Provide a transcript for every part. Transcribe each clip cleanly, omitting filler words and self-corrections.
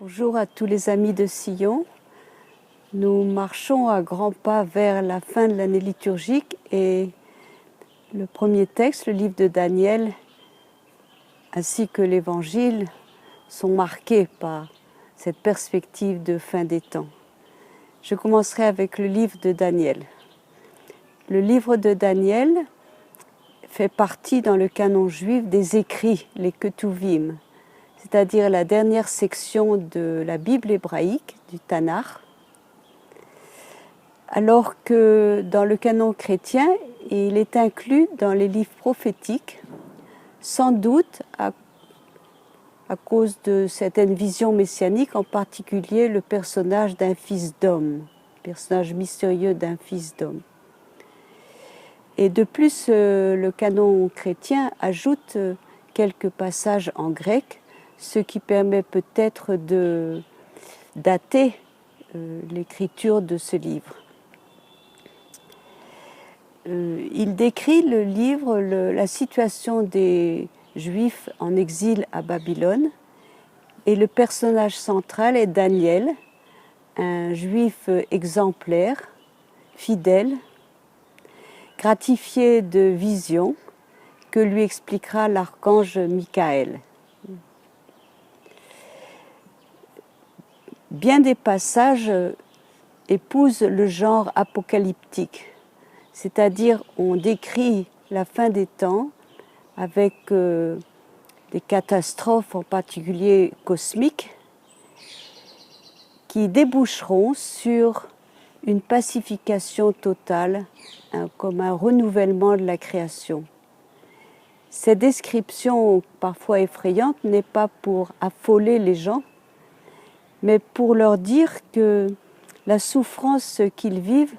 Bonjour à tous les amis de Sion. Nous marchons à grands pas vers la fin de l'année liturgique et le premier texte, le livre de Daniel, ainsi que l'Évangile, sont marqués par cette perspective de fin des temps. Je commencerai avec le livre de Daniel. Le livre de Daniel fait partie dans le canon juif des écrits, les Ketuvim, c'est-à-dire la dernière section de la Bible hébraïque, du Tanakh, alors que dans le canon chrétien, il est inclus dans les livres prophétiques, sans doute à cause de certaines visions messianiques, en particulier le personnage d'un fils d'homme, le personnage mystérieux d'un fils d'homme. Et de plus, le canon chrétien ajoute quelques passages en grec, ce qui permet peut-être de dater l'écriture de ce livre. Il décrit le livre la situation des Juifs en exil à Babylone et le personnage central est Daniel, un Juif exemplaire, fidèle, gratifié de visions que lui expliquera l'archange Michael. Bien des passages épousent le genre apocalyptique, c'est-à-dire on décrit la fin des temps avec des catastrophes, en particulier cosmiques, qui déboucheront sur une pacification totale, comme un renouvellement de la création. Cette description, parfois effrayante, n'est pas pour affoler les gens, mais pour leur dire que la souffrance qu'ils vivent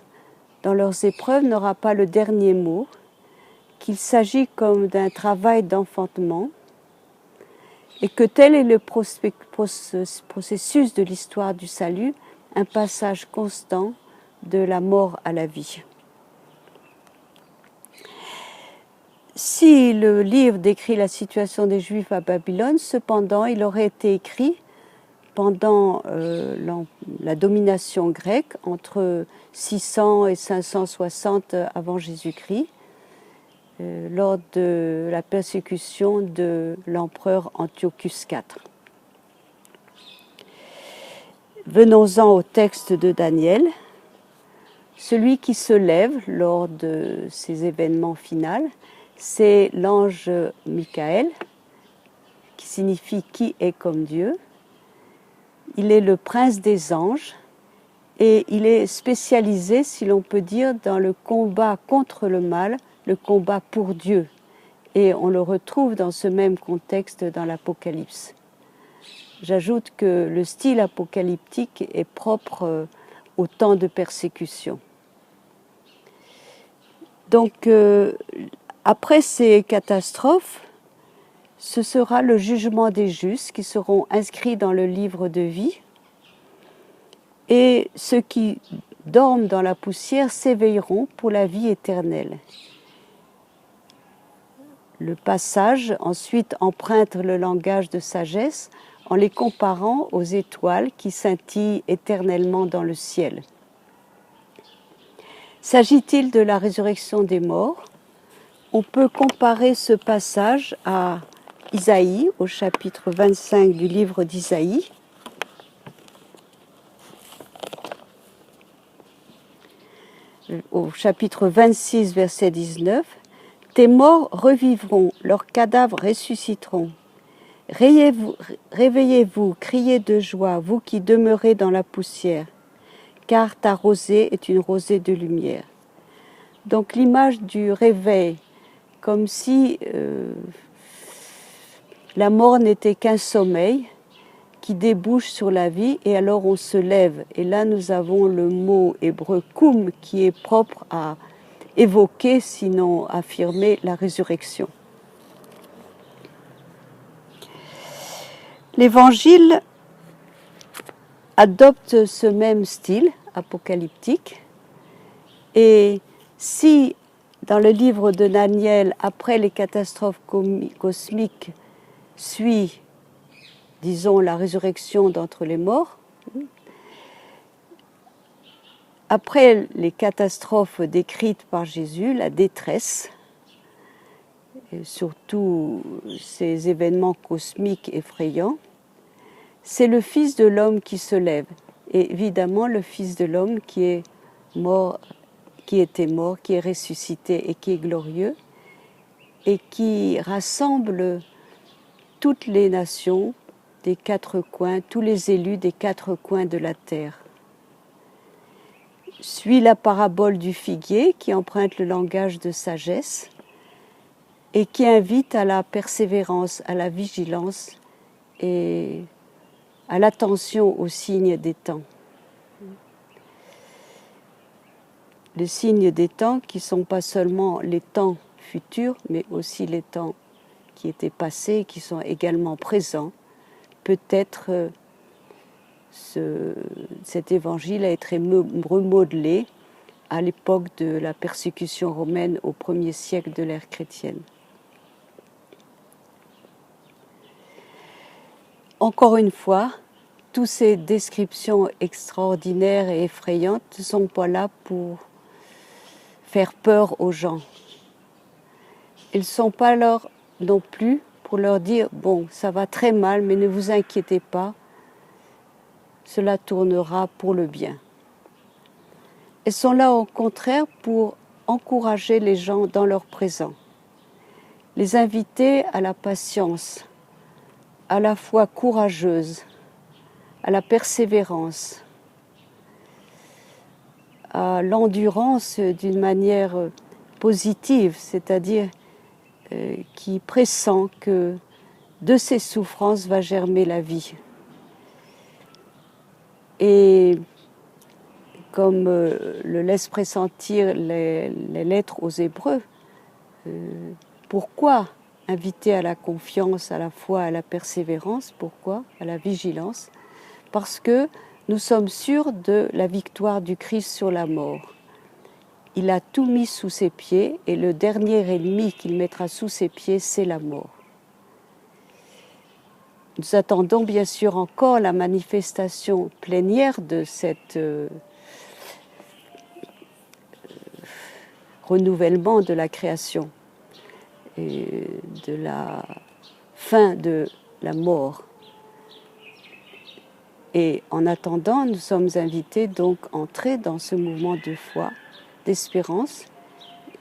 dans leurs épreuves n'aura pas le dernier mot, qu'il s'agit comme d'un travail d'enfantement, et que tel est le processus de l'histoire du salut, un passage constant de la mort à la vie. Si le livre décrit la situation des Juifs à Babylone, cependant, il aurait été écrit pendant la domination grecque, entre 600 et 560 avant Jésus-Christ, lors de la persécution de l'empereur Antiochus IV. Venons-en au texte de Daniel. Celui qui se lève lors de ces événements finaux, c'est l'ange Michael, qui signifie « qui est comme Dieu ». Il est le prince des anges et il est spécialisé, si l'on peut dire, dans le combat contre le mal, le combat pour Dieu. Et on le retrouve dans ce même contexte dans l'Apocalypse. J'ajoute que le style apocalyptique est propre au temps de persécution. Donc, après ces catastrophes, ce sera le jugement des justes qui seront inscrits dans le livre de vie et ceux qui dorment dans la poussière s'éveilleront pour la vie éternelle. Le passage ensuite emprunte le langage de sagesse en les comparant aux étoiles qui scintillent éternellement dans le ciel. S'agit-il de la résurrection des morts? On peut comparer ce passage à Isaïe, au chapitre 25 du livre d'Isaïe. Au chapitre 26, verset 19, « Tes morts revivront, leurs cadavres ressusciteront. Réveillez-vous, criez de joie, vous qui demeurez dans la poussière, car ta rosée est une rosée de lumière. » Donc l'image du réveil, comme si la mort n'était qu'un sommeil qui débouche sur la vie et alors on se lève. Et là nous avons le mot hébreu koum qui est propre à évoquer, sinon affirmer, la résurrection. L'Évangile adopte ce même style apocalyptique et si dans le livre de Daniel, après les catastrophes cosmiques, suit disons la résurrection d'entre les morts. Après les catastrophes décrites par Jésus, la détresse, et surtout ces événements cosmiques effrayants, c'est le Fils de l'homme qui se lève. Et évidemment, le Fils de l'homme qui est mort, qui était mort, qui est ressuscité et qui est glorieux, et qui rassemble toutes les nations des quatre coins, tous les élus des quatre coins de la terre. Suit la parabole du figuier qui emprunte le langage de sagesse et qui invite à la persévérance, à la vigilance et à l'attention aux signes des temps. Les signes des temps qui ne sont pas seulement les temps futurs, mais aussi les temps qui étaient passés et qui sont également présents. Peut-être cet évangile a été remodelé à l'époque de la persécution romaine au 1er siècle de l'ère chrétienne. Encore une fois, toutes ces descriptions extraordinaires et effrayantes ne sont pas là pour faire peur aux gens. Elles ne sont pas là non plus pour leur dire « bon, ça va très mal, mais ne vous inquiétez pas, cela tournera pour le bien ». Elles sont là au contraire pour encourager les gens dans leur présent, les inviter à la patience, à la foi courageuse, à la persévérance, à l'endurance d'une manière positive, c'est-à-dire qui pressent que de ces souffrances va germer la vie. Et comme le laissent pressentir les lettres aux Hébreux, pourquoi inviter à la confiance, à la foi, à la persévérance? Pourquoi? À la vigilance? Parce que nous sommes sûrs de la victoire du Christ sur la mort. Il a tout mis sous ses pieds et le dernier ennemi qu'il mettra sous ses pieds, c'est la mort. Nous attendons bien sûr encore la manifestation plénière de cette renouvellement de la création et de la fin de la mort. Et en attendant, nous sommes invités donc à entrer dans ce mouvement de foi, d'espérance,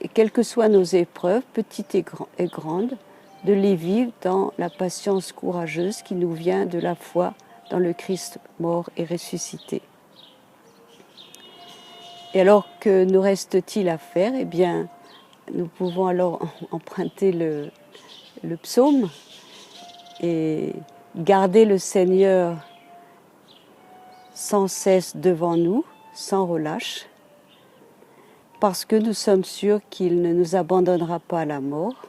et quelles que soient nos épreuves, petites et grandes, de les vivre dans la patience courageuse qui nous vient de la foi dans le Christ mort et ressuscité. Et alors, que nous reste-t-il à faire? Eh bien, nous pouvons alors emprunter le psaume et garder le Seigneur sans cesse devant nous, sans relâche, parce que nous sommes sûrs qu'il ne nous abandonnera pas à la mort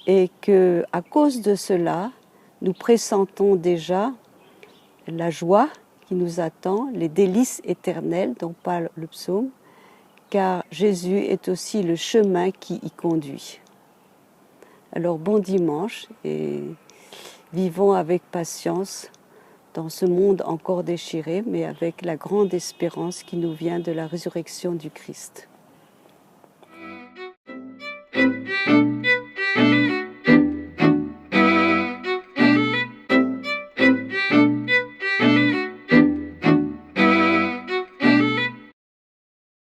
et qu'à cause de cela, nous pressentons déjà la joie qui nous attend, les délices éternelles dont parle le psaume, car Jésus est aussi le chemin qui y conduit. Alors bon dimanche et vivons avec patience dans ce monde encore déchiré, mais avec la grande espérance qui nous vient de la résurrection du Christ.